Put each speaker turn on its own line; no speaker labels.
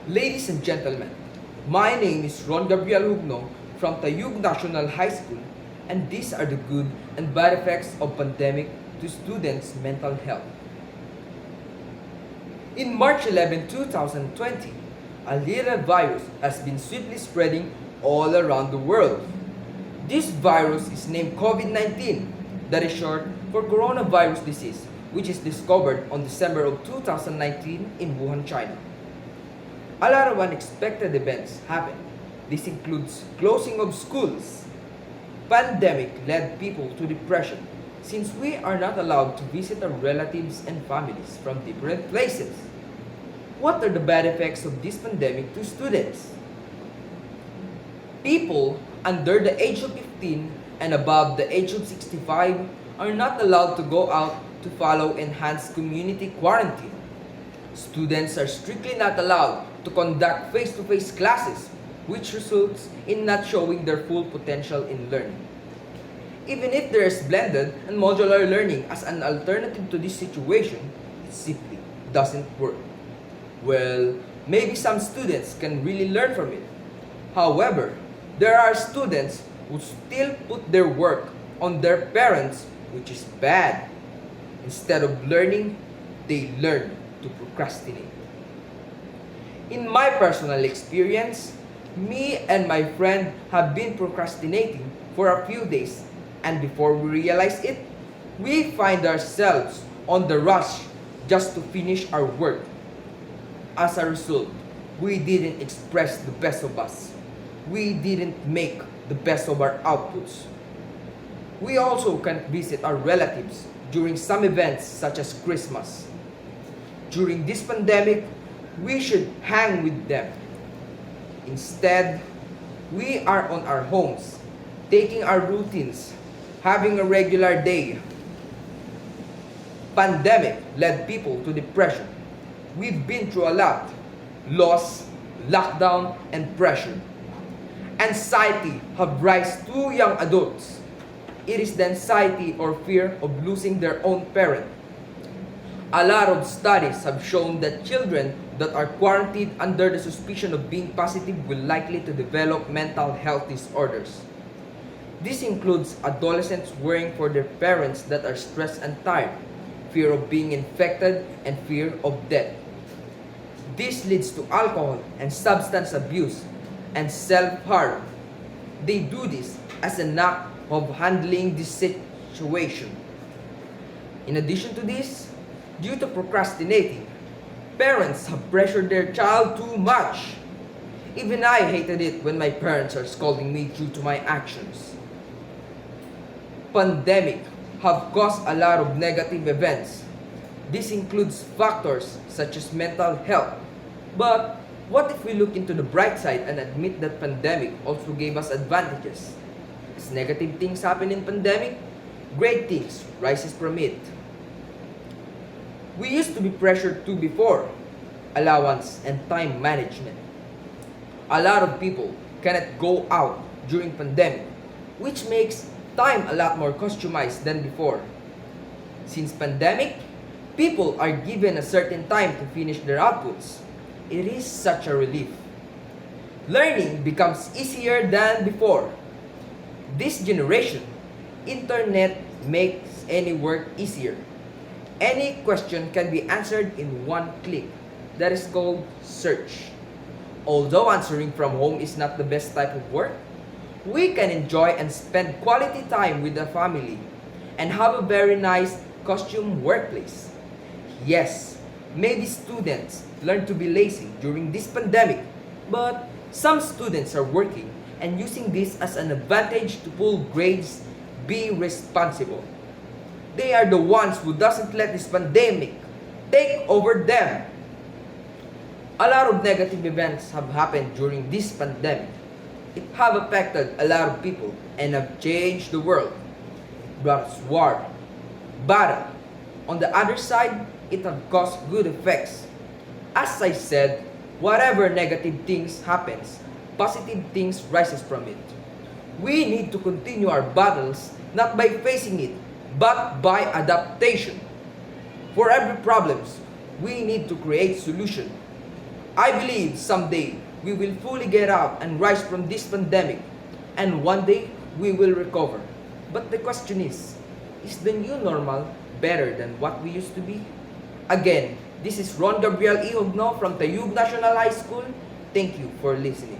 Ladies and gentlemen, my name is Gabriel from Tayug National High School, and these are the good and bad effects of pandemic to students' mental health. In March 11, 2020, a little virus has been swiftly spreading all around the world. This virus is named COVID-19, that is short for coronavirus disease, which is discovered on December of 2019 in Wuhan, China. A lot of unexpected events happened. This includes closing of schools. Pandemic led people to depression since we are not allowed to visit our relatives and families from different places. What are the bad effects of this pandemic to students? People under the age of 15 and above the age of 65 are not allowed to go out to follow enhanced community quarantine. Students are strictly not allowed to conduct face-to-face classes, which results in not showing their full potential in learning. Even if there is blended and modular learning as an alternative to this situation, it simply doesn't work. Well, maybe some students can really learn from it. However, there are students who still put their work on their parents, which is bad. Instead of learning, they learn to procrastinate. In my personal experience, me and my friend have been procrastinating for a few days, and before we realize it, we find ourselves on the rush just to finish our work. As a result, we didn't express the best of us. We didn't make the best of our outputs. We also can't visit our relatives during some events such as Christmas. During this pandemic, we should hang with them. Instead, we are on our homes, taking our routines, having a regular day. Pandemic led people to depression. We've been through a lot: loss, lockdown, and pressure. Anxiety have rise to young adults. It is the anxiety or fear of losing their own parent. A lot of studies have shown that children that are quarantined under the suspicion of being positive will likely to develop mental health disorders. This includes adolescents worrying for their parents that are stressed and tired, fear of being infected, and fear of death. This leads to alcohol and substance abuse and self-harm. They do this as an act of handling this situation. In addition to this, due to procrastinating, parents have pressured their child too much. Even I hated it when my parents are scolding me due to my actions. Pandemic have caused a lot of negative events. This includes factors such as mental health. But what if we look into the bright side and admit that pandemic also gave us advantages? As negative things happen in pandemic, great things rises from it. We used to be pressured to before, allowance and time management. A lot of people cannot go out during pandemic, which makes time a lot more customized than before. Since pandemic, people are given a certain time to finish their outputs. It is such a relief. Learning becomes easier than before. This generation, internet makes any work easier. Any question can be answered in one click. That is called search. Although answering from home is not the best type of work, we can enjoy and spend quality time with the family and have a very nice costume workplace. Yes, maybe students learn to be lazy during this pandemic, but some students are working and using this as an advantage to pull grades. Be responsible. They are the ones who doesn't let this pandemic take over them. A lot of negative events have happened during this pandemic. It have affected a lot of people and have changed the world. Brought us war, battle. On the other side, it have caused good effects. As I said, whatever negative things happens, positive things rises from it. We need to continue our battles not by facing it, but by adaptation. For every problems, we need to create solution. I believe someday we will fully get out and rise from this pandemic, and one day we will recover. But the question is the new normal better than what we used to be? Again, this is Ron Gabriel Jogno from Tayug National High School. Thank you for listening.